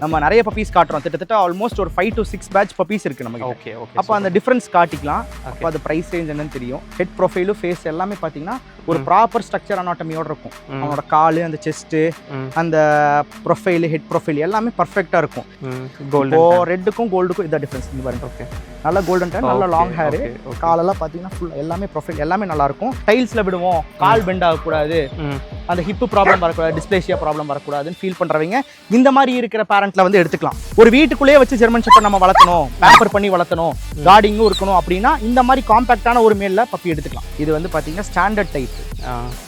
நம்ம நிறைய பப்பீஸ் காட்டுறோம் கிட்டத்தட்ட ஆல்மோஸ்ட் ஒரு 5 to 6 பேட்ச் பப்பீஸ் இருக்கு நமக்கு. Okay okay. அப்போ அந்த டிஃபரன்ஸ் காட்டிக்கலாம். அப்போ அது பிரைஸ் ரேஞ்ச் என்னன்னு தெரியும். ஹெட் ப்ரொஃபைலு ஃபேஸ் எல்லாமே பார்த்தீங்கன்னா ஒரு ப்ராப்பர் ஸ்ட்ரக்சர் அனாட்டமியோட இருக்கும். அவனோட காலு, அந்த செஸ்ட்டு, அந்த ப்ரொஃபைலு, ஹெட் ப்ரொஃபைல் எல்லாமே பர்ஃபெக்டாக இருக்கும். இப்போ ரெட்டுக்கும் கோல்டுக்கும் இதான் டிஃபரன்ஸ். இது பாருங்க. ஓகே, நல்ல கோல்டன் டேன், நல்ல லாங் ஹேரு, காலெல்லாம் பார்த்தீங்கன்னா ஃபுல் எல்லாமே ப்ரொஃபைல் எல்லாமே நல்லா இருக்கும். டைல்ஸில் விடுவோம், கால் பெண்ட் ஆகக்கூடாது, அந்த ஹிப்பு ப்ராப்ளம் வரக்கூடாது, டிஸ்பிளேஷியா ப்ராப்ளம் வரக்கூடாதுன்னு ஃபீல் பண்ணுறவங்க இந்த மாதிரி இருக்கிற பேரண்ட்ல வந்து எடுத்துக்கலாம். ஒரு வீட்டுக்குள்ளேயே வச்சு ஜெர்மன் ஷெப்பர்ட் நம்ம வளர்த்தணும், பேப்பர் பண்ணி வளர்த்தணும், கார்டிங்கும் இருக்கணும் அப்படின்னா இந்த மாதிரி காம்பேக்டான ஒரு மேல்ல பப்பி எடுத்துக்கலாம். இது வந்து பார்த்தீங்கன்னா ஸ்டாண்டர்ட் டைப்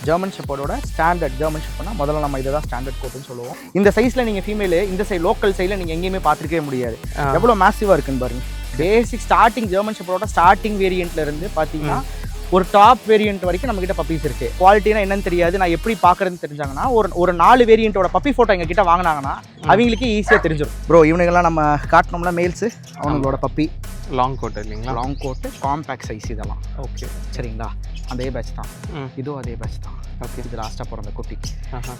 ஜெர்மன் ஷெப்பர்டோட ஸ்டாண்டர்ட். ஜெர்மன் ஷெப்பர்ட்னா முதல்ல நம்ம இதை தான் ஸ்டாண்டர்ட் கோட்டுன்னு சொல்லுவோம். இந்த சைஸில் நீங்கள் ஃபீமேல் இந்த சைடு லோக்கல் சைடில் நீங்கள் எங்கேயுமே பார்த்துருக்கவே முடியாது. எவ்வளோ மேசிவாக இருக்குன்னு பாருங்க. பேசிக் ஸ்டார்டிங் ஜெர்மன் ஷெப்பர்டோட ஸ்டார்டிங் வேரியண்ட்ல இருந்து பார்த்தீங்கன்னா ஒரு டாப் வேரியன்ட் வரைக்கும் நம்ம கிட்ட பப்பீஸ் இருக்கு. குவாலிட்டினா என்னன்னு தெரியாது, நான் எப்படி பாக்குறதுன்னு தெரிஞ்சாங்கன்னா ஒரு 4 வேரியன்ட்டோட பப்பி போட்டோ எங்க கிட்ட வாங்கினாங்கன்னா அவங்களுக்கு ஈஸியா தெரிஞ்சிடும். ப்ரோ இவனுங்கெல்லாம் நம்ம காட்டினோம்னா மேல்ஸ், அவங்களோட பப்பி லாங் கோட் இல்லைங்களா? லாங் கோட்டு, காம்பேக்ட் சைஸ் இதெல்லாம். ஓகே, சரிங்களா? அதே பேட்ச் தான், இதுவும் அதே பேட்ச் தான். ஓகே, இது லாஸ்ட்டாக பிறந்த குட்டி.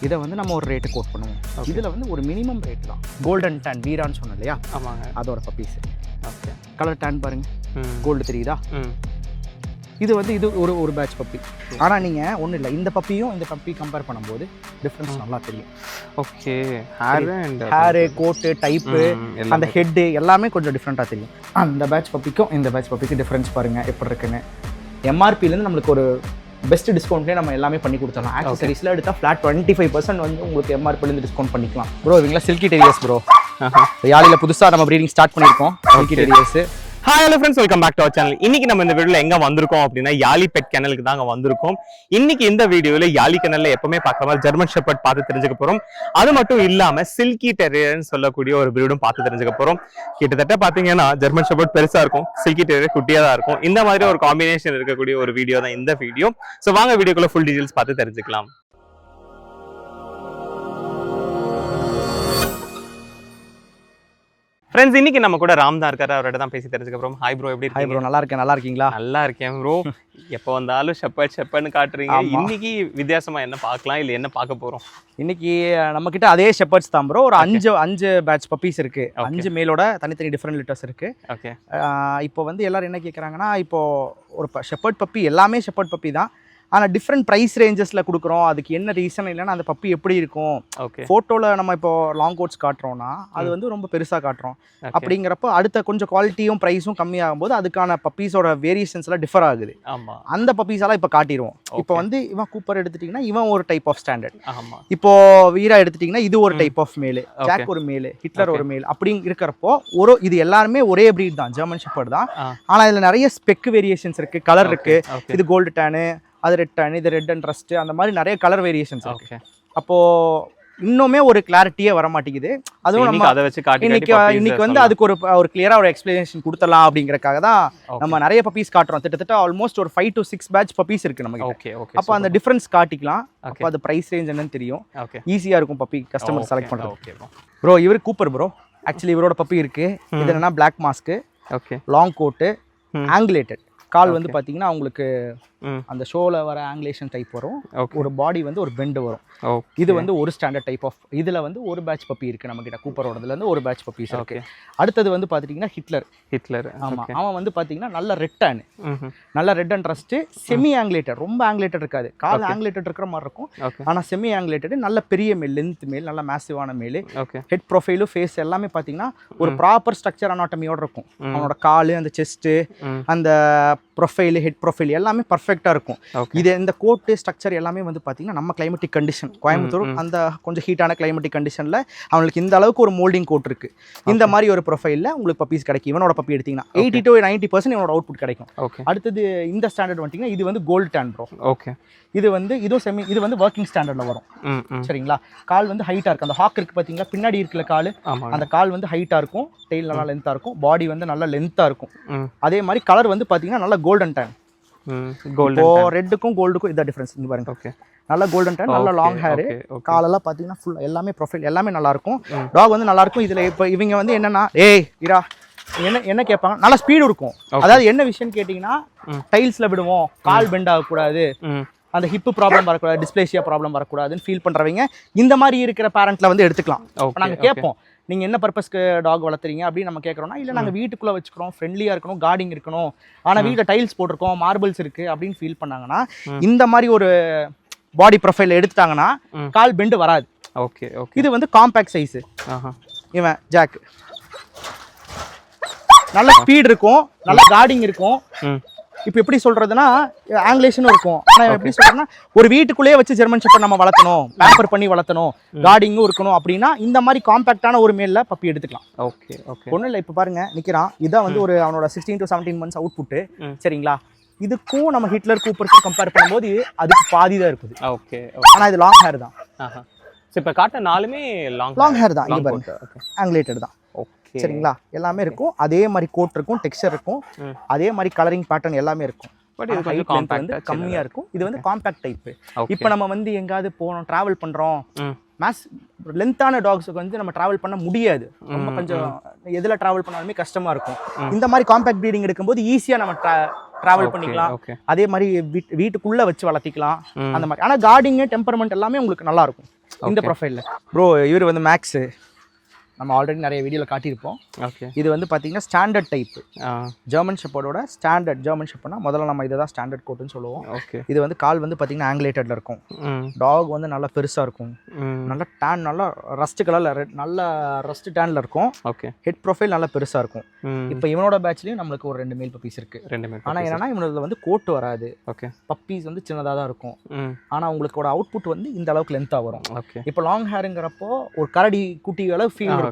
இதை வந்து நம்ம ஒரு ரேட்டு கோட் பண்ணுவோம். இதில் வந்து ஒரு மினிமம் ரேட் தான். கோல்டன் டேன் வீரான்னு சொன்னோம் இல்லையா? ஆமாங்க, அதோட பப்பீஸ். ஓகே, கலர் டேன் பாருங்க, கோல்டு தெரியுதா? இது வந்து இது ஒரு பேட்ச் பப்பி. ஆனால் நீங்கள் ஒன்றும் இல்லை, இந்த பப்பியும் இந்த பப்பி கம்பேர் பண்ணும்போது டிஃப்ரென்ஸ் நல்லா தெரியும். ஓகே, ஹேரு, கோட்டு, டைப்பு, அந்த ஹெட்டு எல்லாமே கொஞ்சம் டிஃப்ரெண்ட்டாக தெரியும். அந்த பேட்ச் பப்பிக்கும் இந்த பேட்ச் பப்பிக்கும் டிஃப்ரென்ஸ் பாருங்கள் எப்படி இருக்குன்னு. எம்ஆர்பிலேருந்து நம்மளுக்கு ஒரு பெஸ்ட் டிஸ்கவுண்ட்லேயே நம்ம எல்லாமே பண்ணி கொடுத்துடலாம். ஆக்சசரிஸில் எடுத்தால் ஃப்ளாட் 25% வந்து உங்களுக்கு எம்ஆர்பிலேருந்து டிஸ்கவுண்ட் பண்ணிக்கலாம். ப்ரோ இவங்களா சில்கி டெரியர்ஸ் ப்ரோ. யாழியில் புதுசாக நம்ம ப்ரீடிங் ஸ்டார்ட் பண்ணியிருக்கோம் silky terriers. Hi hello friends, welcome back to our channel. இன்னைக்கு நம்ம இந்த வீடியோல எங்க வந்திருக்கோம் அப்படின்னா யாழி பெட் கெனலுக்கு தாங்க வந்திருக்கோம். இன்னைக்கு இந்த வீடியோல யாழி கெனல்ல எப்பவுமே பார்க்குற மாதிரி ஜெர்மன் ஷெப்பர்ட் பார்த்து தெரிஞ்சுக்க போறோம். அது மட்டும் இல்லாம சில்கி டெரியர்னு சொல்லக்கூடிய ஒரு பிரீடும் பார்த்து தெரிஞ்சுக்க போறோம். கிட்டத்தட்ட பாத்தீங்கன்னா ஜெர்மன் ஷெப்பர்ட் பெருசா இருக்கும், சில்கி டெரியர் குட்டியா தான் இருக்கும். இந்த மாதிரி ஒரு காம்பினேஷன் இருக்கக்கூடிய ஒரு வீடியோ தான் இந்த வீடியோ. ஸோ வாங்க வீடியோக்குள்ள ஃபுல் டீடைல்ஸ் பார்த்து தெரிஞ்சுக்கலாம். ஃப்ரெண்ட்ஸ், இன்னைக்கு நம்ம கூட ராம் தான் இருக்காரு, அவர்கிட்ட தான் பேசி தெரிஞ்சுக்க போறோம். ஹாய் ப்ரோ, எப்படி ஹாய் ப்ரோ, நல்லா இருக்கேன். நல்லா இருக்கீங்களா? நல்லா இருக்கேன் ப்ரோ. எப்போ வந்தாலும் ஷெப்பர்ட்னு காட்டுறீங்க. இன்னைக்கு வித்தியாசமா என்ன பார்க்கலாம், இல்லை என்ன பார்க்க போறோம்? இன்னைக்கு நம்ம கிட்ட அதே ஷெப்பர்ட்ஸ் தான் ப்ரோ. ஒரு அஞ்சு பேட்ச் பப்பீஸ் இருக்கு. 5 மேலோட தனித்தனி டிஃப்ரெண்ட் லிட்டர்ஸ் இருக்கு. ஓகே, இப்போ வந்து எல்லாரும் என்ன கேட்குறாங்கன்னா, இப்போ ஒரு ஷெப்பர்ட் பப்பி எல்லாமே ஷெப்பர்ட் பப்பி தான், ஆனால் டிஃப்ரெண்ட் ப்ரைஸ் ரேஞ்சஸில் கொடுக்குறோம். அதுக்கு என்ன ரீசன் இல்லைன்னா அந்த பப்பி எப்படி இருக்கும்? ஓகே, ஃபோட்டோவில் நம்ம இப்போ லாங் கோட்ஸ் காட்டுறோம்னா அது வந்து ரொம்ப பெருசாக காட்டுறோம். அப்படிங்கிறப்போ அடுத்த கொஞ்சம் குவாலிட்டியும் ப்ரைஸும் கம்மியாகும்போது அதுக்கான பப்பீஸோட வேரியேஷன்ஸ்லாம் டிஃபர் ஆகுது. ஆமாம், அந்த பப்பீஸெல்லாம் இப்போ காட்டிடுவோம். இப்போ வந்து இவன் கூப்பர் எடுத்துட்டிங்கன்னா இவன் ஒரு டைப் ஆஃப் ஸ்டாண்டர்ட். ஆமாம், இப்போ வீரா எடுத்துட்டிங்கன்னா இது ஒரு டைப் ஆஃப் மேலு, ஜாக் ஒரு மேலு, ஹிட்லர் ஒரு மேல். அப்படி இருக்கிறப்போ இது எல்லாருமே ஒரே ப்ரீட் தான், ஜெர்மன் ஷெப்பர்ட் தான். ஆனால் இதில் நிறைய ஸ்பெக் வேரியேஷன்ஸ் இருக்குது, கலர் இருக்குது. இது கோல்டு டேனு, அது ரெட் டேன், இது ரெட் அண்ட் ரஸ்ட், அந்த மாதிரி நிறைய கலர் வேரியேஷன்ஸ் இருக்கு. அப்போ இன்னுமே ஒரு கிளாரிட்டியே வர மாட்டேங்குது. அதுவும் நம்ம அதை வச்சு இன்னைக்கு வந்து அதுக்கு ஒரு கிளியரா ஒரு எக்ஸ்பிளனேஷன் கொடுத்தலாம் அப்படிங்கறக்காக தான் நம்ம நிறைய பப்பீஸ் காட்டுறோம். கிட்டத்தட்ட ஆல்மோஸ்ட் ஒரு 5 to 6 பேட்ச் பப்பீஸ் இருக்கு நமக்கு. Okay okay. அப்போ அந்த டிஃபரன்ஸ் காட்டிக்கலாம். அப்போ அது பிரைஸ் ரேஞ்ச் என்னன்னு தெரியும். ஈஸியா இருக்கும் பப்பி கஸ்டமர் செலக்ட் பண்றது. ஓகே ப்ரோ, இவர் கூப்பர் ப்ரோ. ஆக்சுவலி இவரோட பப்பி இருக்கு. இது என்னன்னா black mask, okay, long coat, angulated. கால் வந்து பாத்தீங்கன்னா உங்களுக்கு அந்த ஷோல வர ஆங்கிலேஷன் டைப் வரும். ஒரு பாடி வந்து ஒரு பெண்ட் வரும். இது வந்து ஒரு ஸ்டாண்டர்ட் டைப் ஆஃப். இதுல வந்து ஒரு பேட்ச் பப்பி இருக்கு நம்ம கிட்ட. கூப்பரோடதுல இருந்து ஒரு பேட்ச் பப்பீஸ் இருக்கு. அடுத்தது வந்து பாத்தீங்கன்னா ஹிட்லர். ஆமா, அவன் வந்து பாத்தீங்கன்னா நல்ல ரெட் டேன், நல்ல ரெட் அண்ட் ரஸ்ட், செமி ஆங்கிலேட்டட். ரொம்ப ஆங்கிலேட்டட் இருக்காது, கால் ஆங்கிலேட்டட் இருக்கிற மாதிரி இருக்கும். ஆனா செமி ஆங்கிலேட்டட், நல்ல பெரிய மேல், லென்த் மேல், நல்ல மேசிவான மேல். ஹெட் ப்ரொஃபைலு, ஃபேஸ் எல்லாமே பாத்தீங்கன்னா ஒரு ப்ராப்பர் ஸ்ட்ரக்சர் அனாட்டமியோட இருக்கும். அவனோட காலு, அந்த செஸ்ட், அந்த ப்ரொஃபைல், ஹெட் ப்ரொஃபைல் எல்லாமே பர்ஃபெக்டாக இருக்கும். இது இந்த கோட்டு ஸ்ட்ரக்சர் எல்லாமே வந்து பார்த்தீங்கன்னா நம்ம கிளைமேட்டிக் கண்டிஷன் கோயம்புத்தூர் அந்த கொஞ்சம் ஹீட்டான கிளைமேட்டிக் கண்டிஷனில் அவங்களுக்கு இந்த அளவுக்கு ஒரு மோல்டிங் கோட் இருக்குது. இந்த மாதிரி ஒரு ப்ரொஃபைலில் உங்களுக்கு பப்பீஸ் கிடைக்கும். இவனோட பப்பி எடுத்திங்கன்னா 80 to 90% இவனோட அவுட்புட் கிடைக்கும். அடுத்தது இந்த ஸ்டாண்டர்ட் வந்துட்டிங்கன்னா இது வந்து கோல்டு டேன் ப்ரோ. ஓகே, இது வந்து இது வந்து ஒர்க்கிங் ஸ்டாண்டர்டில் வரும். சரிங்களா? கால் வந்து ஹைட்டாக இருக்கும். அந்த ஹாக் இருக்குது பார்த்தீங்களா, பின்னாடி இருக்கிற கால், அந்த கால் வந்து ஹைட்டாக இருக்கும், டெய்ல் நல்லா லென்த்தாக இருக்கும், பாடி வந்து நல்லா லென்த்தாக இருக்கும். அதே மாதிரி கலர் வந்து பார்த்தீங்கன்னா நல்லா கோல்டன் டேன். இப்போ ரெட்டுக்கும் கோல்டுக்கும் இதான் டிஃபரன்ஸ். இங்க பாருங்க. ஓகே, நல்ல கோல்டன் டேன், நல்ல லாங் ஹேரு, காலெல்லாம் பார்த்தீங்கன்னா ஃபுல் எல்லாமே ப்ரொஃபைல் எல்லாமே நல்லா இருக்கும். டாக் வந்து நல்லா இருக்கும். இதில் இப்போ இவங்க வந்து என்னன்னா, இரா என்ன கேட்பாங்க, நல்ல ஸ்பீடு இருக்கும். அதாவது என்ன விஷயம் கேட்டிங்கன்னா, டைல்ஸில் விடுவோம், கால் பெண்ட் ஆகக்கூடாது, அந்த ஹிப்பு ப்ராப்ளம் வரக்கூடாது, டிஸ்பிளேஷியா ப்ராப்ளம் வரக்கூடாதுன்னு ஃபீல் பண்ணுறவங்க இந்த மாதிரி இருக்கிற பேரண்ட்ல வந்து எடுத்துக்கலாம். நாங்கள் கேட்போம், நீங்கள் என்ன பர்பஸ்க்கு டாக் வளர்த்துறீங்க அப்படின்னு நம்ம கேட்குறோம்னா இல்லை நாங்கள் வீட்டுக்குள்ளே வச்சுக்கிறோம், ஃப்ரெண்ட்லியாக இருக்கணும், கார்டிங் இருக்கணும், ஆனால் வீட்டில் டைல்ஸ் போட்டிருக்கோம், மார்பிள்ஸ் இருக்குது அப்படின்னு ஃபீல் பண்ணாங்கன்னா இந்த மாதிரி ஒரு பாடி ப்ரொஃபைல் எடுத்துட்டாங்கன்னா கால் பெண்டு வராது. Okay okay. இது வந்து காம்பேக்ட் சைஸு. இவன் ஜாக் நல்ல ஸ்பீட் இருக்கும், நல்ல கார்டிங் இருக்கும். இப்போ எப்படி சொல்றதுன்னா ஆங்கிலேஷனும் இருக்கும். ஆனால் எப்படி சொல்றேன்னா ஒரு வீட்டுக்குள்ளேயே வச்சு ஜெர்மன் ஷெப்பர்ட் நம்ம வளர்த்தணும், பேப்பர் பண்ணி வளர்த்தணும், கார்டிங்கும் இருக்கணும் அப்படின்னா இந்த மாதிரி காம்பேக்டான ஒரு மேல்ல பப்பி எடுத்துக்கலாம். Okay okay. ஒன்றும் இல்லை, இப்போ பாருங்க நிற்கிறான். இதான் வந்து ஒரு அவனோட 16 to 17 months அவுட் புட்டு. சரிங்களா? இதுக்கும் நம்ம ஹிட்லர் கூப்பருக்கும் கம்பேர் பண்ணும்போது அதுக்கு பாதி தான் இருக்குது. ஓகே. ஆனால் இது லாங் ஹேர் தான். இப்போ காட்ட நாலுமே லாங் ஹேர் தான். இங்க பாருங்க ஆங்கிலேட்டட் தான். சரிங்களா? எல்லாமே இருக்கும். அதே மாதிரி கோட் இருக்கும், டெக்ஸ்சர் இருக்கும், அதே மாதிரி கலரிங் பேட்டர்ன் எல்லாமே இருக்கும். பட் இது கொஞ்சம் காம்பேக்ட் கம்மியா இருக்கும். இது வந்து காம்பேக்ட் டைப். இப்போ நம்ம வந்து எங்காவது போறோம், டிராவல் பண்றோம், மேஸ் லென்த்தான டாக்ஸுக்கு வந்து நம்ம டிராவல் பண்ண முடியாது. ரொம்ப கொஞ்சம் எதுல டிராவல் பண்ணாலுமே கஷ்டமா இருக்கும். இந்த மாதிரி காம்பேக்ட் ப்ரீடிங் எடுக்கும்போது ஈஸியா நம்ம டிராவல் பண்ணிக்கலாம். அதே மாதிரி வீட்டுக்குள்ள வச்சு வளர்த்திக்கலாம் அந்த மாதிரி. ஆனா கார்டிங் டெம்பரமெண்ட் எல்லாமே உங்களுக்கு நல்லா இருக்கும் இந்த ப்ரொஃபைல்ல. ப்ரோ இவர் வந்து மேக்ஸ் நம்ம ஆல்ரெடி நிறைய வீடியோவில் காட்டியிருப்போம். ஓகே. இது வந்து பார்த்தீங்கன்னா ஸ்டாண்டர்ட் டைப் ஜெர்மன் ஷெப்பர்டோட ஸ்டாண்டர்ட். ஜெர்மன் ஷெப்பர்ட்னா முதல்ல நம்ம இதை தான் ஸ்டாண்டர்ட் கோட்டுன்னு சொல்லுவோம். ஓகே. இது வந்து கால் வந்து பார்த்தீங்கன்னா ஆங்கிலேட்டடில் இருக்கும். டாக் வந்து நல்லா பெருசாக இருக்கும், நல்லா டேன், நல்லா ரஸ்ட் கலரில், நல்ல ரஸ்ட் டேனில் இருக்கும். ஓகே. ஹெட் ப்ரொஃபைல் நல்லா பெருசாக இருக்கும். இப்போ இவனோட பேட்ச்லேயும் நம்மளுக்கு ஒரு 2 மேல் பப்பீஸ் இருக்குது. ஆனால் என்னன்னா இவனோட வந்து கோட்டு வராது. ஓகே. பப்பீஸ் வந்து சின்னதாக தான் இருக்கும். ஆனால் உங்களுக்கோட அவுட்புட் வந்து இந்த அளவுக்கு லென்த்தாக வரும். ஓகே. இப்போ லாங் ஹேருங்கிறப்போ ஒரு கரடி குட்டி அளவு ஃபீல் இருக்கும்.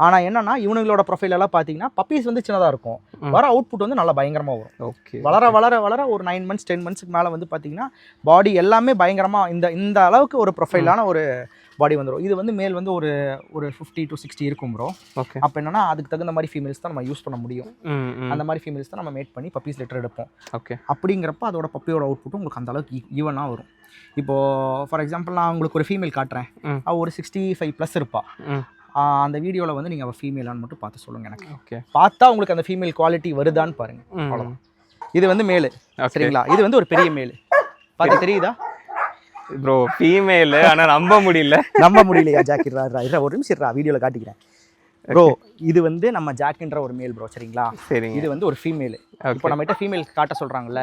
ஆனா என்னன்னா இவனுங்களோட ப்ரொஃபைல் எல்லாம் பாத்தீங்கன்னா பப்பீஸ் வந்து சின்னதா இருக்கும், வர அவுட்புட் வந்து நல்லா பயங்கரமா வரும். ஓகே. வளர வளர வளர ஒரு 9 months 10 monthsக்கு மேல வந்து பாத்தீங்கன்னா பாடி எல்லாமே பயங்கரமா இந்த அளவுக்கு ஒரு ப்ரொஃபைலான ஒரு பாடி வந்துடும். இது வந்து மேல் வந்து ஒரு 50 to 60 இருக்கும் ப்ரோ. ஓகே. அப்போ என்னன்னா அதுக்கு தகுந்த மாதிரி ஃபீமேல்ஸ் தான் நம்ம யூஸ் பண்ண முடியும். அந்த மாதிரி ஃபீமேல்ஸ் தான் நம்ம மேட் பண்ணி பப்பீஸ் லெட்டர் எடுப்போம். ஓகே. அப்படிங்கிறப்ப அதோட பப்பியோட அவுட்புட் உங்களுக்கு அந்த அளவுக்கு ஈவனாக வரும். இப்போ ஃபார் எக்ஸாம்பிள் நான் உங்களுக்கு ஒரு ஃபீமேல் காட்டுறேன், ஒரு 65+ இருப்பா. அந்த வீடியோவில் வந்து நீங்கள் அவள் ஃபீமேலான்னு மட்டும் பார்த்து சொல்லுங்கள் எனக்கு. ஓகே. பார்த்தா உங்களுக்கு அந்த ஃபீமேல் குவாலிட்டி வருதான்னு பாருங்கள். அவ்வளோதான். இது வந்து மேலு. சரிங்களா? இது வந்து ஒரு பெரிய மேலு. பார்த்து தெரியுதா ப்ரோ? ஃபீமேல். ஆனால் நம்ப முடியலையா ஜாக்கிரா? ஒரு நிமிஷம் வீடியோவில் காட்டிக்கிறேன் ப்ரோ. இது வந்து நம்ம ஜாக்ன்ற ஒரு மேல் ப்ரோ. சரிங்களா? சரி. இது வந்து ஒரு ஃபீமேல். இப்போ நம்மகிட்ட ஃபீமேல் காட்ட சொல்றாங்கல்ல,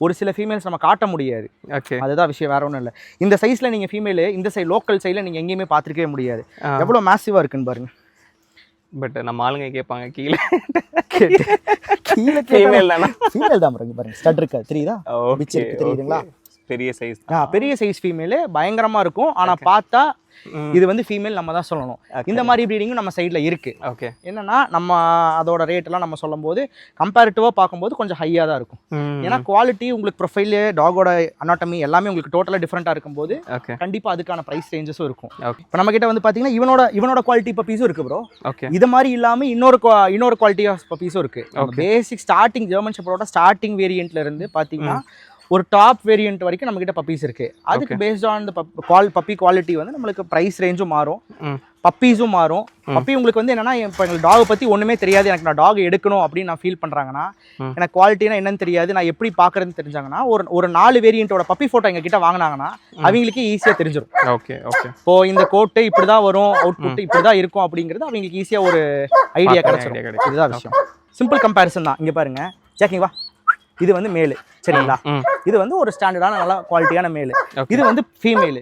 ஒரு சில ஃபீமேல்ஸ் நம்ம காட்ட முடியாது. அதுதான் விஷயம், வேற ஒன்றும் இல்லை. இந்த சைஸ்ல நீங்க ஃபீமேல் இந்த சைடு லோக்கல் சைடில் நீங்க எங்கேயுமே பார்த்துருக்கவே முடியாது. எவ்வளோ மேசிவா இருக்குன்னு பாருங்க. பட் நம்ம ஆளுங்க கேட்பாங்க கீழே ஃபீமேல் தானா? ஃபீமேல் தான் பாருங்க. ஸ்டட் இருக்கா தெரியுதா? தெரியுதுங்களா? பெரிய சைஸ். பெரிய சைஸ் ஃபீமேல் பயங்கரமா இருக்கும். ஆனா பார்த்தா இது வந்து ஃபீமேல் நம்ம தான் சொல்லணும். இந்த மாதிரி ப்ரீடிங்கும் நம்ம சைடில் இருக்கு. ஓகே. என்னன்னா நம்ம அதோட ரேட் எல்லாம் நம்ம சொல்லும் போது கம்பேரிட்டிவா பார்க்கும்போது கொஞ்சம் ஹையா தான் இருக்கும். ஏன்னா குவாலிட்டி உங்களுக்கு ப்ரொஃபைல், டாகோட அனாட்டமி எல்லாமே உங்களுக்கு டோட்டலாக டிஃப்ரெண்டா இருக்கும்போது கண்டிப்பா அதுக்கான பிரைஸ் ரேஞ்சஸும் இருக்கும். இப்போ நம்ம கிட்ட வந்து பாத்தீங்கன்னா இவனோட குவாலிட்டி பப்பீஸும் இருக்கு ப்ரோ. இது மாதிரி இல்லாம இன்னொரு குவாலிட்டி ஆஃப் பப்பீஸும் இருக்கு. பேசிக் ஸ்டார்டிங் ஜெர்மன் ஷெப்பர்டோட ஸ்டார்டிங் வேரியன்ட்ல இருந்து பாத்தீங்கன்னா ஒரு டாப் வேரியன்ட் வரைக்கும் நம்ம கிட்ட பப்பீஸ் இருக்கு. அதுக்கு பேஸ்ட் ஆன் பப்பி குவாலிட்டி வந்து நம்மளுக்கு பிரைஸ் ரேஞ்சும் மாறும், பப்பீஸும் மாறும். பப்பி உங்களுக்கு வந்து என்னன்னா இப்போ எங்களுக்கு டாக் பத்தி ஒண்ணுமே தெரியாது, எனக்கு நான் டாக் எடுக்கணும் அப்படின்னு நான் ஃபீல் பண்றாங்கன்னா, எனக்கு குவாலிட்டினா என்னன்னு தெரியாது, நான் எப்படி பாக்குறதுன்னு தெரிஞ்சாங்கன்னா ஒரு 4 வேரியன்ட்டோட பப்பி போட்டோ எங்க கிட்ட வாங்கினாங்கன்னா அவங்களுக்கு ஈஸியா தெரிஞ்சிடும். Okay okay. இப்போ இந்த கோட்டு இப்படிதான் வரும், அவுட்புட் இப்படிதான் இருக்கும் அப்படிங்கிறது அவங்களுக்கு ஈஸியா ஒரு ஐடியா கிடைச்சிடும். இதுதான் விஷயம். சிம்பிள் கம்பேரிசன் தான். இங்க பாருங்க ஜாக்கிங் வா. இது வந்து மேலு. சரிங்களா? இது வந்து ஒரு ஸ்டாண்டர்டான நல்ல குவாலிட்டியான மேலு. இது வந்து ஃபீமேலு.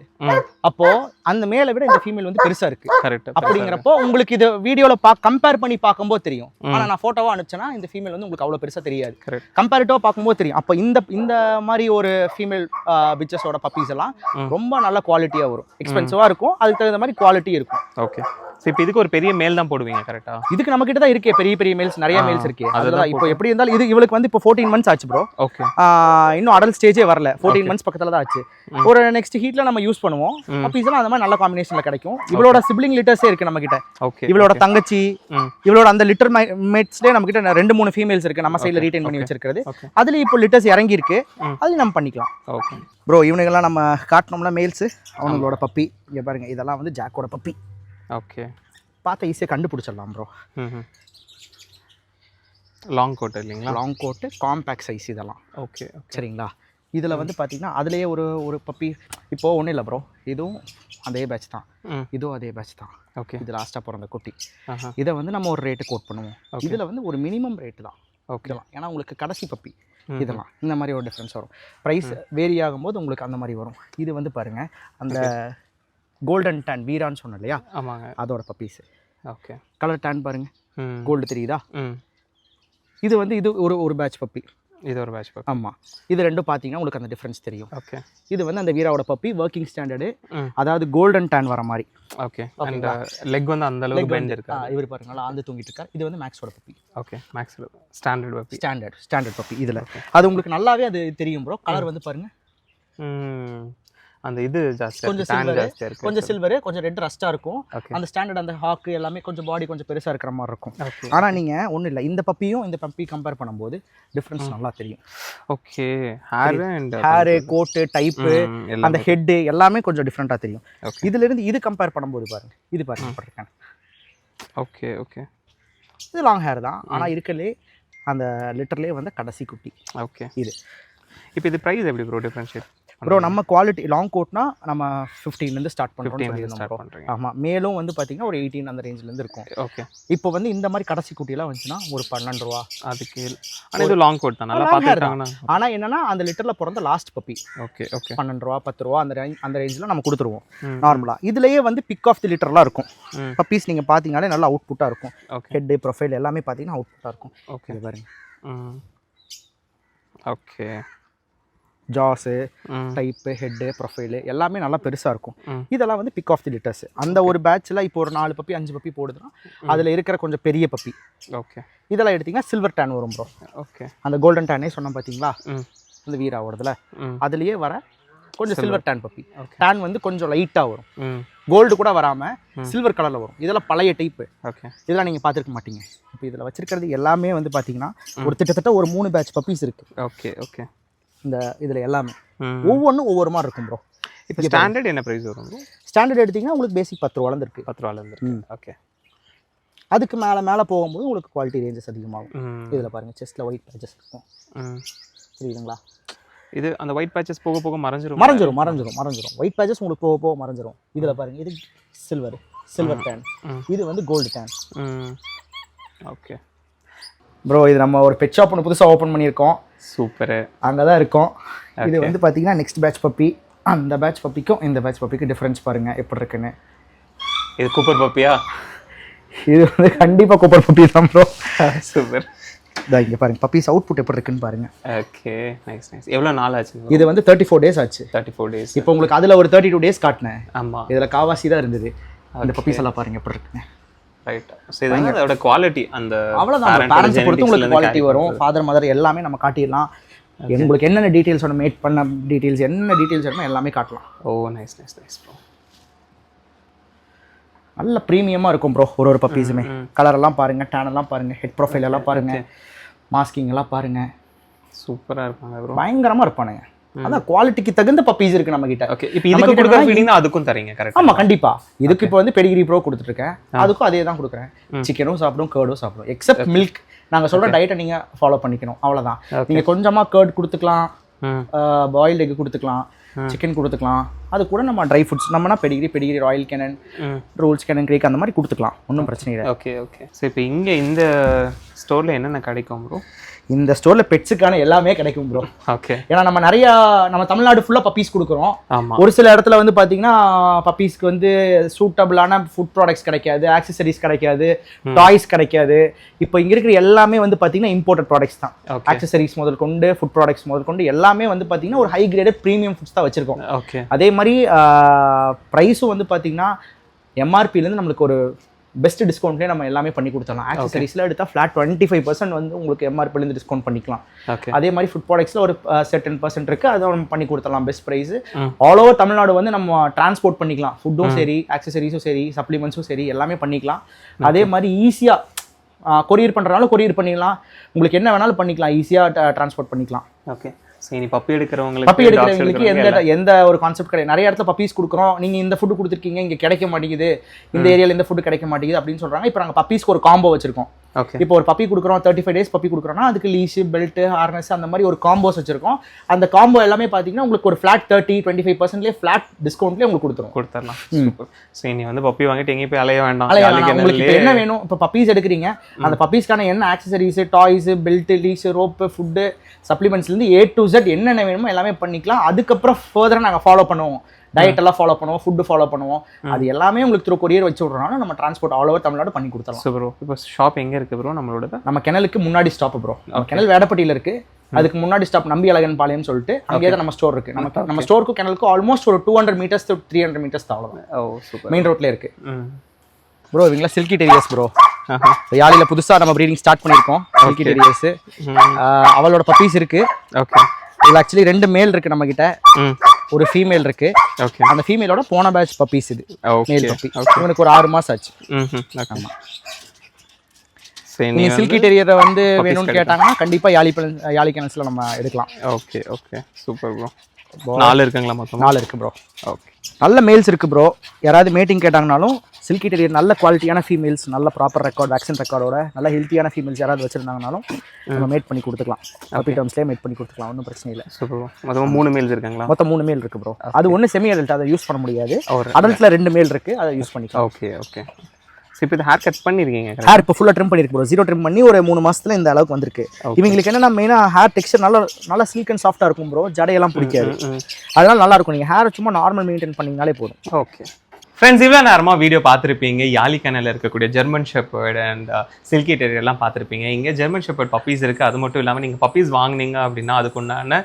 அப்போ அந்த மேலை விட இந்த ஃபீமேல் வந்து பெருசா இருக்கு. கரெக்ட். அப்படிங்கிறப்போ உங்களுக்கு இது வீடியோல கம்பேர் பண்ணி பார்க்கும்போது தெரியும். ஆனா நான் போட்டோவா அனுப்பிச்சேன்னா இந்த ஃபீமேல் வந்து உங்களுக்கு அவ்வளவு பெருசா தெரியாது. கம்பேரிட்டிவா பார்க்கும்போது தெரியும். அப்போ இந்த மாதிரி ஒரு ஃபீமேல் பிச்சஸோட பப்பீஸ் எல்லாம் ரொம்ப நல்ல குவாலிட்டியா வரும். எக்ஸ்பென்சிவா இருக்கும், அதுக்கு தகுந்த மாதிரி குவாலிட்டி இருக்கும். ஓகே. இப்போ இதுக்கு ஒரு பெரிய மேல் தான் போடுவீங்க கரெக்டா? இதுக்கு நம்ம கிட்ட தான் இருக்கே பெரிய மேல்ஸ், நிறைய மேல்ஸ் இருக்கு. அதுதான் இப்போ எப்படி இருந்தாலும் இது இவளுக்கு வந்து இப்போ 14 months ஆச்சு ப்ரோ. ஓகே. இன்னும் அடல்ட் ஸ்டேஜே வரல. 14 months பக்கத்துல தான் ஆச்சு. ஒரு நெக்ஸ்ட் ஹீட்ல நம்ம யூஸ் பண்ணுவோம். பப்பீஸ் எல்லாம் அந்த மாதிரி நல்ல காம்பினேஷன்ல கிடைக்கும். இவளோட சிப்ளிங் லிட்டர்ஸே இருக்கு நம்ம கிட்ட. ஓகே. இவளோட தங்கச்சி, இவளோட அந்த லிட்டர் மேட்ஸ்லயே நம்ம கிட்ட 2-3 ஃபீமேல்ஸ் இருக்கு நம்ம சைடுல ரீடைன் பண்ணி வச்சிருக்கிறது. அதுல இப்போ லிட்டர்ஸ் இறங்கி இருக்கு, அது நம்ம பண்ணிக்கலாம். Okay bro. இவனுங்கெல்லாம் நம்ம காட்டணும்னா மேல்ஸ், அவங்களோட பப்பி. இங்க பாருங்க, இதெல்லாம் வந்து ஜாக்கோட பப்பி. ஓகே. பார்த்தா ஈஸியாக கண்டுபிடிச்சிடலாம் ப்ரோ. லாங் கோட் இல்லைங்களா? லாங் கோட்டு, காம்பேக்ட் சைஸ் இதெல்லாம். ஓகே. சரிங்களா? இதில் வந்து பார்த்தீங்கன்னா அதுலேயே ஒரு பப்பி. இப்போது ஒன்றும் இல்லை ப்ரோ, இதுவும் அதே பேட்ச் தான், இதுவும் அதே பேட்ச் தான். ஓகே, இது லாஸ்ட்டாக பிறந்த குட்டி. இதை வந்து நம்ம ஒரு ரேட்டு கோட் பண்ணுவோம். இதில் வந்து ஒரு மினிமம் ரேட்டு தான். ஓகே, ஏன்னா உங்களுக்கு கடைசி பப்பி இதெல்லாம் இந்த மாதிரி ஒரு டிஃப்ரென்ஸ் வரும். ப்ரைஸ் வேரி ஆகும்போது உங்களுக்கு அந்த மாதிரி வரும். இது வந்து பாருங்கள், அந்த கோல்டன் டேன் வீரான்னு சொன்னோம் இல்லையா? ஆமாங்க, அதோட பப்பீஸு. ஓகே, கலர் டேன் பாருங்கள், கோல்டு தெரியுதா? இது வந்து இது ஒரு பேட்ச் பப்பி, இது ஒரு பேட்ச் பப்பி. ஆமாம், இது ரெண்டும் பார்த்தீங்கன்னா உங்களுக்கு அந்த டிஃப்ரென்ஸ் தெரியும். ஓகே, இது வந்து அந்த வீராவோட பப்பி ஒர்க்கிங் ஸ்டாண்டர்டு, அதாவது கோல்டன் டேன் வர மாதிரி. ஓகே, அந்த லெக் வந்து அந்த அளவுக்கு பெண்ட் இருக்கு. இவர் பாருங்க நல்லா ஆழ்ந்து தூங்கிட்டு இருக்கார். இது வந்து மேக்ஸோட பப்பி. Okay, Max standard puppy, standard puppy. இதில் அது உங்களுக்கு நல்லாவே அது தெரியும் ப்ரோ. கலர் வந்து பாருங்க, அந்த இது ஜாஸ்தி, கொஞ்சம் சில்வர், கொஞ்சம் ரெட் ரஸ்டா இருக்கும். அந்த ஸ்டாண்டர்ட் அந்த ஹாக்கு எல்லாமே கொஞ்சம் பாடி கொஞ்சம் பெருசா இருக்கிற மாதிரி இருக்கும். ஆனா நீங்க ஒண்ணும் இல்லை, இந்த பப்பியும் இந்த பப்பி கம்பேர் பண்ணும்போது டிஃபரன்ஸ் நல்லா தெரியும். ஓகே, ஹேர், கோட்டு டைப்பு, அந்த ஹெட் எல்லாமே கொஞ்சம் டிஃப்ரெண்டா தெரியும். இதுல இருந்து இது கம்பேர் பண்ணும்போது பாருங்க, இது பாருங்க. ஓகே, ஓகே, இது லாங் ஹேர் தான், ஆனா இருக்கலே அந்த லிட்டர்லேயே வந்து கடைசி குட்டி. ஓகே, இது இப்போ இது ப்ரைஸ் எப்படி ப்ரோ டிஃபரன்ஷியேட்? ப்ரோ நம்ம குவாலிட்டி லாங் கோட்னா நம்ம 15லேருந்து ஸ்டார்ட் பண்ணுறோம். ஆமாம், மேலும் வந்து பார்த்தீங்கன்னா ஒரு 18 அந்த ரேஞ்சிலேருந்து இருக்கும். ஓகே, இப்போ வந்து இந்த மாதிரி கடைசி குட்டியெல்லாம் வந்துச்சுன்னா ஒரு 12 ரூபா அதுக்கு. ஆனால் இது லாங் கோட் தான், நல்லா பார்த்துட்டாங்கன்னா. ஆனால் என்னன்னா அந்த லிட்டரில் பிறந்த லாஸ்ட் பப்பி. ஓகே, ஓகே, 12 ரூபா 10 ரூபா அந்த ரேஞ்சில் நம்ம கொடுத்துருவோம் நார்மலாக. இதுலேயே வந்து பிக் ஆஃப் தி லிட்டர்லாம் இருக்கும். பப்பீஸ் நீங்கள் பார்த்தீங்கன்னாலே நல்லா அவுட்புட்டாக இருக்கும். ஹெட்டு ப்ரொஃபைல் எல்லாமே பார்த்தீங்கன்னா அவுட்புட்டாக இருக்கும். ஓகே பாருங்க, okay, Jazz, type, head, profile எல்லாமே நல்லா பெருசாக இருக்கும். இதெல்லாம் வந்து பிக் ஆஃப் தி லிட்டர்ஸ். அந்த ஒரு பேட்சில் இப்போ ஒரு 4 பப்பி 5 பப்பி போடுதுன்னா அதில் இருக்கிற கொஞ்சம் பெரிய பப்பி. ஓகே, இதெல்லாம் எடுத்திங்கன்னா சில்வர் டேன் வரும் ப்ரோ. ஓகே, அந்த கோல்டன் டேனே சொன்னோம் பார்த்தீங்களா, அந்த வீராவோடதுல அதுலேயே வர கொஞ்சம் சில்வர் டேன் பப்பி. டேன் வந்து கொஞ்சம் லைட்டாக வரும், கோல்டு கூட வராமல் சில்வர் கலரில் வரும். இதெல்லாம் பழைய டைப்பு. ஓகே, இதெல்லாம் நீங்கள் பார்த்துருக்க மாட்டீங்க. இப்போ இதில் வச்சிருக்கிறது எல்லாமே வந்து பார்த்தீங்கன்னா ஒரு கிட்டத்தட்ட ஒரு 3 பேட்ச் பப்பீஸ் இருக்குது. ஓகே, ஓகே, இந்த இதில் எல்லாமே ஒவ்வொன்றும் ஒவ்வொரு மாதிரி இருக்கும் ப்ரோ. இப்போ ஸ்டாண்டர்ட் என்ன ப்ரைஸ் வரும்? ஸ்டாண்டர்ட் எடுத்திங்கன்னா உங்களுக்கு பேசிக் 10 ரூபாலேருந்து இருக்குது. 10 ரூபாலேருந்து. ஓகே, அதுக்கு மேலே போகும்போது உங்களுக்கு குவாலிட்டி ரேஞ்சஸ் அதிகமாகும். இதில் பாருங்கள், செஸ்ட்டில் ஒயிட் பேச்சஸ் இருக்கும். புரியுதுங்களா? இது அந்த ஒயிட் பேச்சஸ் போக போக மறைஞ்சிரும். ஒயிட் பேச்சஸ் உங்களுக்கு போக போக மறைஞ்சிரும். இதில் பாருங்கள், இது சில்வர் டேன், இது வந்து கோல்டு டேன். ஓகே ப்ரோ, இது நம்ம ஒரு பெட் ஷாப் ஒன்று புதுசாக ஓப்பன் பண்ணியிருக்கோம். சூப்பரு, அங்கே தான் இருக்கோம். இது வந்து பார்த்தீங்கன்னா நெக்ஸ்ட் பேட்ச் பப்பி. அந்த பேட்ச் பப்பிக்கும் இந்த பேட்ச் பப்பிக்கும் டிஃப்ரென்ஸ் பாருங்கள் எப்படி இருக்குன்னு. இது கூப்பர் பப்பியா? இது வந்து கண்டிப்பாக கூப்பர் பப்பி தான் ப்ரோ. சூப்பர். இங்கே பாருங்கள் பப்பீஸ் அவுட்புட் எப்படி இருக்குன்னு பாருங்கள். Okay, nice. எவ்வளோ நாள் ஆச்சு? இது வந்து 34 டேஸ் ஆச்சு. 34 டேஸ். இப்போ உங்களுக்கு அதில் ஒரு 32 டேஸ் காட்டினேன். ஆமாம், இதில் காவாசி தான் இருந்தது. அந்த பப்பீஸ் எல்லாம் பாருங்கள் எப்படி இருக்குங்க. ரைட். ஸோ இது அதோட குவாலிட்டி அந்த அவ்வளோதான், பேரண்ட்ஸை பொறுத்து உங்களுக்கு குவாலிட்டி வரும். ஃபாதர் மதர் எல்லாமே நம்ம காட்டிடலாம். உங்களுக்கு என்னென்ன டீட்டெயில்ஸ் வேணும், மேட் பண்ண டீட்டெயில்ஸ், என்னென்ன டீட்டெயில்ஸ் வேணுமோ எல்லாமே காட்டலாம். ஓ, நைஸ் ப்ரோ. நல்ல ப்ரீமியமாக இருக்கும் ப்ரோ ஒரு பப்பீஸுமே. கலரெல்லாம் பாருங்கள், டேனெல்லாம் பாருங்கள், ஹெட் ப்ரொஃபைல் எல்லாம் பாருங்கள், மாஸ்கிங் எல்லாம் பாருங்கள். சூப்பராக இருப்பாங்க ப்ரோ, பயங்கரமாக இருப்பானுங்க. அதான் குவாலிட்டிக்கு தகுந்த பப்பீஸ் இருக்கு நம்ம கிட்ட. ஓகே, இப்போ இதுக்கு கொடுக்குற ஃபீடிங் தான் அதுக்கும் தரீங்க? கரெக்ட். ஆமா, கண்டிப்பா. இதுக்கு இப்போ வந்து பெடிகிரி ப்ரோ கொடுத்துட்டு இருக்கேன், அதுக்கும் அதே தான் கொடுக்குறேன். சிக்கனும் சாப்பிடும், கர்டும் சாப்பிடும், எக்ஸப்ட் மில்க். நாங்கள் சொல்ற டயட்டை நீங்க ஃபாலோ பண்ணிக்கணும், அவ்வளோதான். நீங்க கொஞ்சமா கர்ட் கொடுத்துக்கலாம், பாயில்டு எக் கொடுத்துக்கலாம், சிக்கன் கொடுத்துக்கலாம். அது கூட நம்ம ட்ரை ஃபுட்ஸ் நம்மனா Pedigree, Royal Canin, Drools Canin, கிரீக் அந்த மாதிரி கொடுத்துக்கலாம், ஒன்றும் பிரச்சனை இல்லை. Okay, okay. ஸோ இப்போ இங்கே இந்த ஸ்டோரில் என்னென்ன கிடைக்கும் ப்ரோ? இந்த ஸ்டோரில் பெட்ஸுக்கான எல்லாமே கிடைக்கும் ப்ரோ. ஓகே, ஏன்னா நம்ம தமிழ்நாடு ஃபுல்லாக பப்பீஸ் கொடுக்குறோம். ஆமாம், ஒரு சில இடத்துல வந்து பார்த்தீங்கன்னா பப்பீஸ்க்கு வந்து சூட்டபிளான ஃபுட் ப்ராடக்ட்ஸ் கிடைக்காது, ஆக்சசரிஸ் கிடைக்காது, டாய்ஸ் கிடைக்காது. இப்போ இங்கே இருக்கிற எல்லாமே வந்து பார்த்தீங்கன்னா இம்போர்ட்டட் ப்ராடக்ட்ஸ் தான். ஆக்சசரிஸ் முதல் கொண்டு ஃபுட் ப்ராடக்ட்ஸ் முதல் கொண்டு எல்லாமே வந்து பார்த்தீங்கன்னா ஒரு ஹை கிரேடட் ப்ரீமியம் ஃபுட்ஸ் தான் வச்சுருக்கோம். ஓகே, அதே மாதிரி ப்ரைஸும் வந்து பார்த்தீங்கன்னா எம்ஆர்பிலேருந்து நம்மளுக்கு ஒரு பெஸ்ட் டிஸ்கவுண்ட்லேயே நம்ம எல்லாமே பண்ணி கொடுத்துடலாம். ஆக்சசரிஸில் எடுத்தால் ஃப்ளாட் 25% வந்து உங்களுக்கு எம்ஆர்பிலேருந்து டிஸ்கவுண்ட் பண்ணிக்கலாம். அதே மாதிரி ஃபுட் ப்ராடக்ட்ஸில் ஒரு 10% இருக்குது, அதை நம்ம பண்ணி கொடுத்துடலாம் best price. All over Tamil Nadu வந்து நம்ம டிரான்ஸ்போர்ட் பண்ணிக்கலாம். ஃபுட்டும் சரி, ஆக்சசரிஸும் சரி, சப்ளிமெண்ட்ஸும் சரி, எல்லாமே பண்ணிக்கலாம். அதே மாதிரி ஈஸியாக கொரியர் பண்ணுறதுனால கொரியர் பண்ணிக்கலாம். உங்களுக்கு என்ன வேணாலும் பண்ணிக்கலாம், ஈஸியாக டிரான்ஸ்போர்ட் பண்ணிக்கலாம். ஓகே. சரி, பப்பி எடுக்கிறவங்களுக்கு எந்த ஒரு கான்செப்ட் கிடையாது. நிறைய இடத்துல பப்பீஸ் கொடுக்குறோம், நீங்கள் இந்த ஃபுட்டு கொடுத்துருக்கீங்க, இங்கே கிடைக்க மாட்டேங்குது, இந்த ஏரியாவில் இந்த ஃபுட்டு கிடைக்க மாட்டேங்குது அப்படின்னு சொல்கிறாங்க. இப்போ நாங்கள் பப்பீஸ்க்கு ஒரு காம்போ வச்சிருக்கோம். ஓகே இப்போ ஒரு பப்பி கொடுக்குறோம் 35 டேஸ் பப்பி கொடுக்குறோம்னா அதுக்கு லீஷ் பெல்ட் ஹார்னஸ் அந்த மாதிரி ஒரு காம்போஸ் வச்சிருக்கோம். அந்த காம்போ எல்லாமே பார்த்தீங்கன்னா உங்களுக்கு ஒரு ஃபிளாட் 25% ஃபிளாட் டிஸ்கவுண்ட்லேயே உங்களுக்கு கொடுத்துடலாம். சூப்பர். ஸோ நீ வந்து பப்பி வாங்கிட்டு எங்கேயும் போய் அலைய வேண்டாம். உங்களுக்கு இப்போ என்ன வேணும், இப்போ பப்பீஸ் எடுக்கிறீங்க, அந்த பப்பீஸ்க்கான என்ன accessories, toys, belt, leash, rope, food, சப்ளிமெண்ட்ஸ்லேருந்து A to Z என்னென்ன வேணுமோ எல்லாமே பண்ணிக்கலாம். அதுக்கப்புறம் ஃபர்தராக நாங்கள் ஃபாலோ பண்ணுவோம். டயட் எல்லாம் ஃபாலோ பண்ணுவோம், ஃபுட்டு ஃபாலோ பண்ணுவோம். அது எல்லாமே உங்களுக்கு த்ரூ கொரியர் வச்சு விட்றோம்னா நம்ம டிரான்ஸ்போர்ட் ஆல் ஓவர் தமிழ்நாடு பண்ணி கொடுத்துடலாம். ஸோ ப்ரோ இப்போ ஷாப் எங்கே இருக்குது ப்ரோ நம்மளோட? நம்ம கிணலுக்கு முன்னாடி ஸ்டாப் ப்ரோ. கிணல் வேடப்பட்டியில் இருக்குது. அதுக்கு முன்னாடி ஸ்டாப் நம்பி அழகன் பாளையம் சொல்லிட்டு அங்கேயே தான் நம்ம ஸ்டோர் இருக்கு. நம்ம ஸ்டோருக்கும் கிணலுக்கும் ஆல்மோஸ்ட் ஒரு 200 மீட்டர்ஸ் 300 மீட்டர்ஸ் தான். அவ்வளோதான். ஓ சூப்பர். மெயின் ரோட்ல இருக்கு ப்ரோ. இவங்களா சில்கி டெரியர்ஸ் ப்ரோ. யாழில புதுசாக நம்ம ப்ரீடிங் ஸ்டார்ட் பண்ணியிருக்கோம். சில்கி டெரியர்ஸ் அவளோட பப்பீஸ் இருக்கு. ஓகே. இதுல ஆக்சுவலி 2 மேல் இருக்கு நம்ம கிட்ட, ஒரு ஃபீமேல் இருக்கு. ஓகே. அந்த ஃபீமேலோட போன பேட்ச் பப்பீஸ் இது. Male puppy. இவனுக்கு ஒரு 6 மாசம் ஆச்சு. ஆமா. நீங்க சில்கி டெரியரை வந்து வேணும்னு கேட்டாங்கன்னா கண்டிப்பா யாழி கிணல்ஸ்ல நம்ம எடுக்கலாம். Okay okay super bro. 4 இருக்குங்களா மொத்தம்? 4 இருக்கு ப்ரோ. ஓகே. நல்ல மேல்ஸ் இருக்கு ப்ரோ. யாராவது மேட்டிங் கேட்டாங்கனாலும் சில்கி டெரியர் நல்ல குவாலிட்டியான ஃபீமேல்ஸ், நல்ல ப்ராப்பர் ரெக்கார்ட், வேக்சின் ரெக்கார்டோட நல்ல ஹெல்த்தியான ஃபீமேல்ஸ் யாராவது வச்சிருந்தாங்கனாலும் நம்ம மேட் பண்ணி கொடுத்துக்கலாம். பப்பி டர்ம்ஸ்லேயே மேட் பண்ணி கொடுத்துக்கலாம், ஒன்றும் பிரச்சனை இல்லை. Super bro. மொத்தம் 3 மேல்ஸ் இருக்காங்களா? மொத்தம் 3 மேல் இருக்கு ப்ரோ. அது ஒன்று செமி அடல்ட், அதை யூஸ் பண்ண முடியாது. அடல்ட்ல 2 மேல் இருக்கு, அதை யூஸ் பண்ணிக்கலாம். Okay okay. இப்போ இது ஹேர் கட் பண்ணிருக்கீங்க? ஹேர் இப்போ ஃபுல்லாக ட்ரிம் பண்ணிருக்கு ப்ரோ. 0 ட்ரிம் பண்ணி ஒரு 3 மாசத்துல இந்த அளவுக்கு வந்திருக்கு. இவங்களுக்கு என்னன்னா மெயினாக ஹேர் டெக்ஸ்சர் நல்லா சில்க் அண்ட் சாஃப்டாக இருக்கும் ப்ரோ. ஜடையெல்லாம் பிடிக்காது, அதனால நல்லா இருக்கும். நீங்கள் ஹேர் சும்மா நார்மல் மெயின்டைன் பண்ணிங்கனாலே போதும். ஓகே ஃப்ரெண்ட்ஸ், இவ்வளோ நேரமாக வீடியோ பார்த்துருப்பீங்க. யாழி கனலில் இருக்கக்கூடிய ஜெர்மன் ஷெப்பர்ட் அண்ட் சில்கி டெரியர்லாம் பார்த்துருப்பீங்க. இங்கே ஜெர்மன் ஷெப்பர்ட் பப்பீஸ் இருக்குது. அது மட்டும் இல்லாமல் நீங்கள் பப்பீஸ் வாங்கினீங்க அப்படின்னா அதுக்குண்டான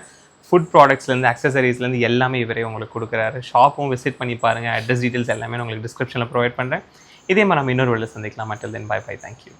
ஃபுட் ப்ராடக்ட்ஸ்லேருந்து அக்சசரிஸ்லேருந்து எல்லாமே இவரே உங்களுக்கு கொடுக்குறாரு. ஷாப்பும் விசிட் பண்ணி பாருங்கள். அட்ரஸ் டீட்டெயில்ஸ் எல்லாமே உங்களுக்கு டிஸ்கிரிப்ஷனில் ப்ரொவைட் பண்ணுறேன். இதே மாதிரி நம்ம இன்னொரு வேலை சந்திக்கலாம். Until then, bye bye. Thank you.